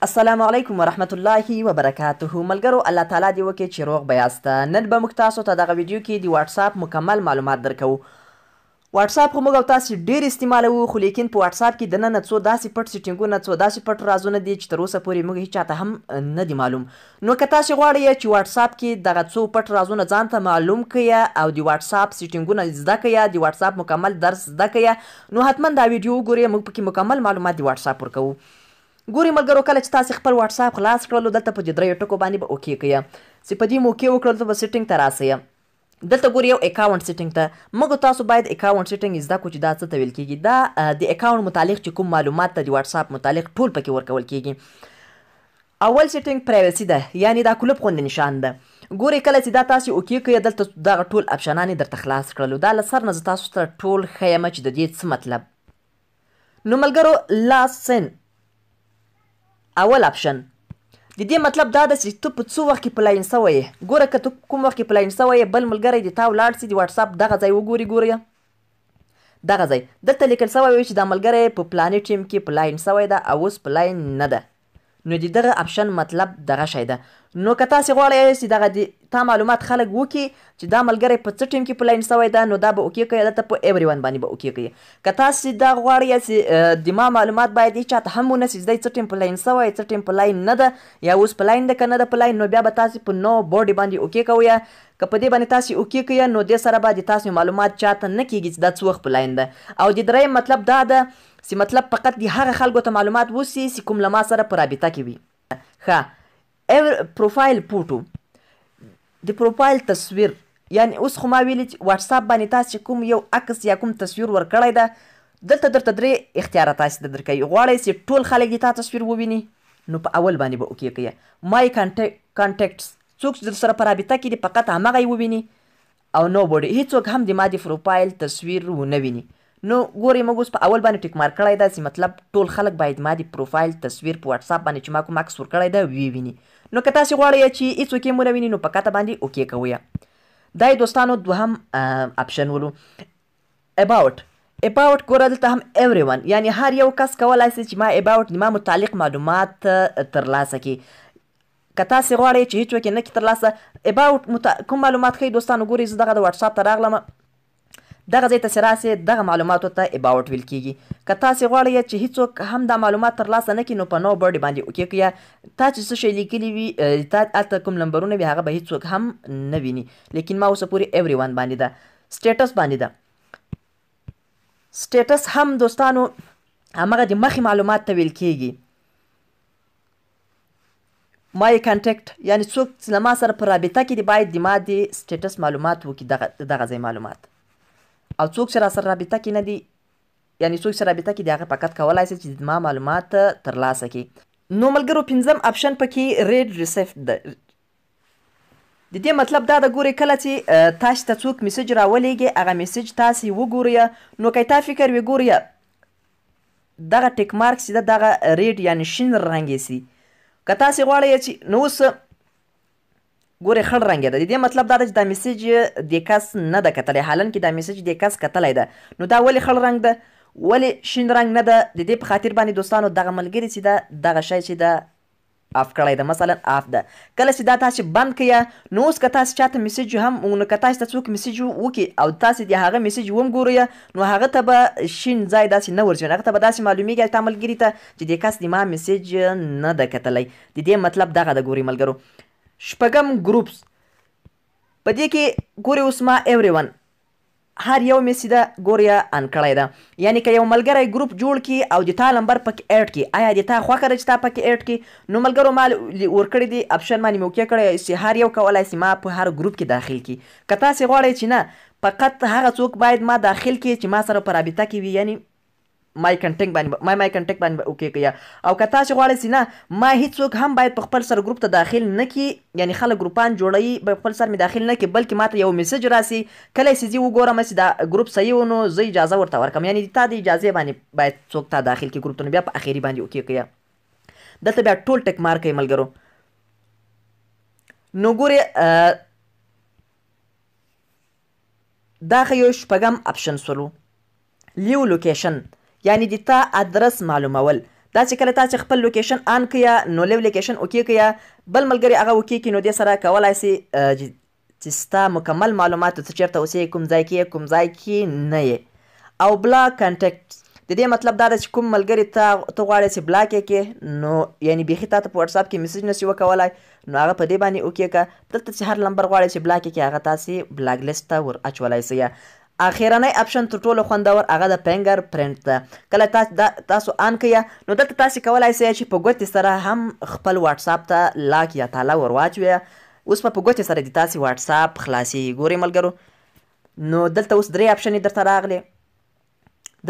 السلام علیکم ورحمت الله وبرکاته. ملګرو الله تعالی دې وکړي چې روغ به یاست. نن به موږ تاسو ته دغه ویډیو کې د واټساپ مکمل معلومات درکوو. واټساپ خو موږ او تاسې ډېر استعمالوو، خو لیکن په واټساپ کې دننه څو داسې پټ سیټینګونه، څو داسې پټ رازونه دي چې تر اوسه پورې موږ هیچا ته هم نه دي معلوم. نو که تاسې غواړئ چې واټساپ کې دغه څو پټ رازونه ځان ته معلوم کړئ او د واټساپ سیټینګونه زده کړئ، د واټساپ مکمل درس زده کړئ، نو حتمن دا ویډیو وګورئ. موږ پکې مکمل معلومات د واټساپ ورکوو. ګورئ ملګرو، کله چې تاسې خپل واټساپ خلاص کړلو، دلته په دې دریو ټکو باندې به اوکې کړئ. چې په دې مو اوکې وکړل، دلته به سیټینګ ته راسئ. دلته ګورئ یو اکاونټ سیټینګ ته. موږ تاسو باید اکاونټ سیټینګ زده کړو چې دا څه ته ویل کېږي. دا د اکاونټ متعلق چې کوم معلومات ته د واټساپ متعلق ټول پکې ورکول کېږي. اول سیټینګ پرایوسي ده، یعنې دا کلوب غوندې نشان ده. ګورئ کله چې دا تاسې اوکې کړئ، دلته دغه ټول اپشنان یې درته خلاص کړلو. دا له سر نه زه تاسو ته ټول ښیم چې د دې څه مطلب. نو ملګرو، لاست سین اول اپشن د دې مطلب دا ده چې ته په څو وخت کې پلاین سوی یې. ګوره که ته کوم وخت کې پلاین سوی یې، بل ملګری د تا ولاړ سي د واټساپ دغه ځای وګوري. ګورئ دغه ځای دلته لیکل سوی وي چې دا ملګری په پلاني ټیم کې پلاین سوی ده او اوس پلاین نه ده. نو د دغه اپشن مطلب دغه شی ده. نو که تاسې غواړئ چې دغه د تا معلومات خلک وکړي چې دا ملګری په څه ټیم کې پلاین سوی ده، نو دا به اوکې کړئ. دلته په ایوری ون باندې به اوکې کړئ. که تاسې دا غواړئ چې د ما معلومات باید هېچا ته هم ونه سي چې دی څه ټیم پلاین سوی، څه ټیم پلاین نه ده، یا اوس پلاین ده که نه ده پلاین، نو بیا به تاسې په نو بورډ باندې اوکې کوئ. که په دې باندې تاسې اوکې کړئ، نو دې سره به د تاسې معلومات چاته نه کېږي چې دا څه وخت پلاین ده. او د دریم مطلب دا ده چې مطلب فقط د هغه خلکو ته معلومات وسي چې کوم له ما سره په رابطه کې وي. پروفایل فوټو، د پروفایل تصویر، یعنی اوس خو ما ویلي چې واټساپ باندې تاسې کوم یو عکس یا کوم تصویر ورکړی ده، دلته درته درې اختیارات تاسې ته درکوي. غواړئ چې ټول خلک د تا تصویر وویني، نو په اول باندې به اوکې کړئ. مای کانټیکټس، څوک چې در سره په رابطه کې دي فقط همغه یې وویني، او نو بوډي هېڅوک هم د ما د پروفایل تصویر ونه ویني. نو ګورئ موږ اوس په اول باندې ټیک مارک کړی ده چې مطلب ټول خلک باید ما د پروفایل تصویر په واټساپ باندې چې ما کوم عکس ورکړی ده وویني. نو که تاسې غواړئ چې هېڅوک یې ونه ویني، نو په کته باندې اوکې کوئ. دا یې دوستانو دوهم اپشن ولو. اباوټ ګوره دلته هم ایوری ون، یعنی هر یو کس کولی شي چې ما اباوټ د ما متعلق معلومات ترلاسه کړي. که تاسې غواړئ چې هېڅوک یې نه کړي ترلاسه، اباوټ کوم معلومات ښیي دوستانو. ګورئ زه دغه د واټساپ ته راغلم، دغه ځای ته چې راسئ، دغه معلوماتو ته اباوټ ویل کېږي. که تاسې غواړئ چې هېڅوک هم دا معلومات ترلاسه نه کړي، نو په نو بورډ باندې اوکې کړئ. تا چې څه شی لیکلي وي، تا هلته کوم نمبرونه وي، هغه به هېڅوک هم نه ویني. لیکن ما اوسه پورې ایوری ون باندې ده. سټیټس باندې ده. سټیټس هم دوستانو همغه د مخې معلومات ته ویل کېږي. مای کانټیکټ، یعنی څوک چې له ما سره په رابطه کې دي باید د ما د سټیټس معلومات وکړي، دغه ځای معلومات. او څوک چې را سره رابطه کې نه دي، یعنی څوک چې رابطه کې دي، هغه فقط کولی شي چې ما معلومات ترلاسه کړي. نو ملګرو پنځم اپشن پکې ریډ ریسیپټ ده. د دې مطلب دا ده، ګورئ کله چې تاسې ته څوک میسج راولېږي، هغه میسج تاسې وګورئ. نو که تا فکر وي، ګورئ دغه ټیک مارک چې ده، دغه ریډ یعنی شین رنګ یې سي. که تاسې غواړئ چې نو اوس ګورئ خړ رنګ یې ده. د دې مطلب دا ده چې دا میسج د کس نه ده کتلی، حالان کې دا میسج د کس کتلی ده. نو دا ولې خړ رنګ ده، ولې شین رنګ نه ده؟ د دې په خاطر باندې دوستانو دغه ملګري چې ده، دغه شی چې ده آف کړی ده، مثلا آف ده. کله چې دا تاسې بند کړئ، نو اوس که تاسې چاته میسج هم، نو که تاسې ته څوک میسج وکړي او تاسې د هغه میسج هم ګورئ، نو هغه ته به شین ځای داسې نه ورځي، هغه ته به داسې معلومیږي تا ملګري ته چې د کس د ما میسج نه ده کتلی. د دې مطلب دغه ده. ګورئ ملګرو شپږم ګروپس، په دې کې ګورئ اوس ما ایوری ون هر یو مې سیده ګورئ ان کړی ده. یعنی که یو ملګری ګروپ جوړ کړي او د تا نمبر پکې ایډ کړي، آیا د تا خوښه ده چې تا پکې ایډ کړي؟ نو ملګرو ما ورکړي دي اپشن باندې مې اوکې کړی چې هر یو کولی شي ما په هر ګروپ کې داخل کړي. که تاسې غواړئ چې نه فقط هغه څوک باید ما داخل کړي چې ما سره په رابطه کې وي، یعنی مای کانټیکټ باندې اوکې کړئ. او که تاسې غواړئ چې نه ما هېڅوک هم باید په خپل سر ګروپ ته داخل نه کړي، یعنی خلک ګروپان جوړوي په خپل سر مې داخل نه کړي، بلکې ما ته یو میسج راسي، کله چې زه وګورم چې دا ګروپ صحیح و، نو زه اجازه ورته ورکړم، یعنی تا د اجازې باندې باید څوک تا داخل کړي ګروپ ته. نو بیا په اخري باندې اوکې کړئ. دلته بیا ټول ټک مارک کوئ ملګرو. نو ګورئ دا خو یو شپږم اپشن سولو. لیو لوکیشن، یعنی د تا ادرس معلومول. دا چې کله تاسې خپل لوکیشن آن کړئ نو لیو لوکیشن اوکې کړئ بل ملګري هغه اوکې کړي نو دې سره کولی سي چې ستا مکمل معلومات ته چېرته اوسې کوم ځای کې کوم ځای کې نه یې او بلاک کنټیکټ د دې مطلب دا ده چې کوم ملګري ته غواړې چې بلاک یې کړې نو یعنې بیخي تا ته په واټساپ کې میسج نسي وکولی نو هغه په دې باندې اوکې کړه دلته چې هر نمبر غواړې چې بلاک یې کړې هغه تاسې بلاک لیست ته ور اچولی سئ اخرنی اپشن تر ټولو خوندور هغه د فنګر پرنټ ده کله تاسو آن کړئ نو دلته تاسې کولی سئ چې په ګوتې سره هم خپل واټساپ ته لاک یا تاله ور واچوئ اوس په ګوتې سره د تاسې واټساپ خلاصېږي ګورئ ملګرو نو دلته اوس 3 اپشنې درته راغلې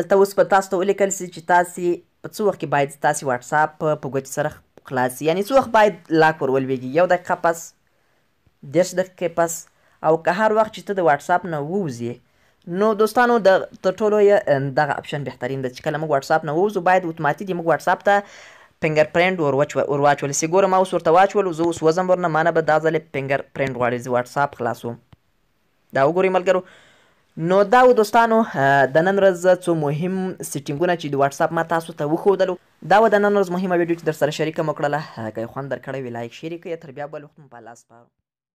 دلته اوس په تاسو ته ولیکل سي چې تاسې په څه وخت کې باید تاسې واټساپ په ګوتې سره خلاص سي یعنې څه وخت باید لاک ور ولویږي 1 دقیقه پس 10 دقیقې پس او که هر وخت چې ته د واټساپ نه ووځې نو دوستانو تر ټولو یې دغه اپشن بهترین ده چې کله موږ واټساپ نه ووځو باید اتوماتیک موږ واټساپ ته فنګر پرنټ ور واچول سي ګوره ما اوس ورته واچولو زه اوس وځم ورنه ما نه به دا ځلې فنګر پرنټ غواړي زه واټساپ خلاصوم دا وګورئ ملګرو نو دا و دوستانو د نن ورځ څو مهم سیټینګونه چې د واټساپ ما تاسو ته وښودلو دا و د نن ورځ مهمه ویډیو چې در سره شریکه مو کړله که یې خوند در کړی وي لایک شیر یې کړئ تر بیا بل وخت مو په الله سپارو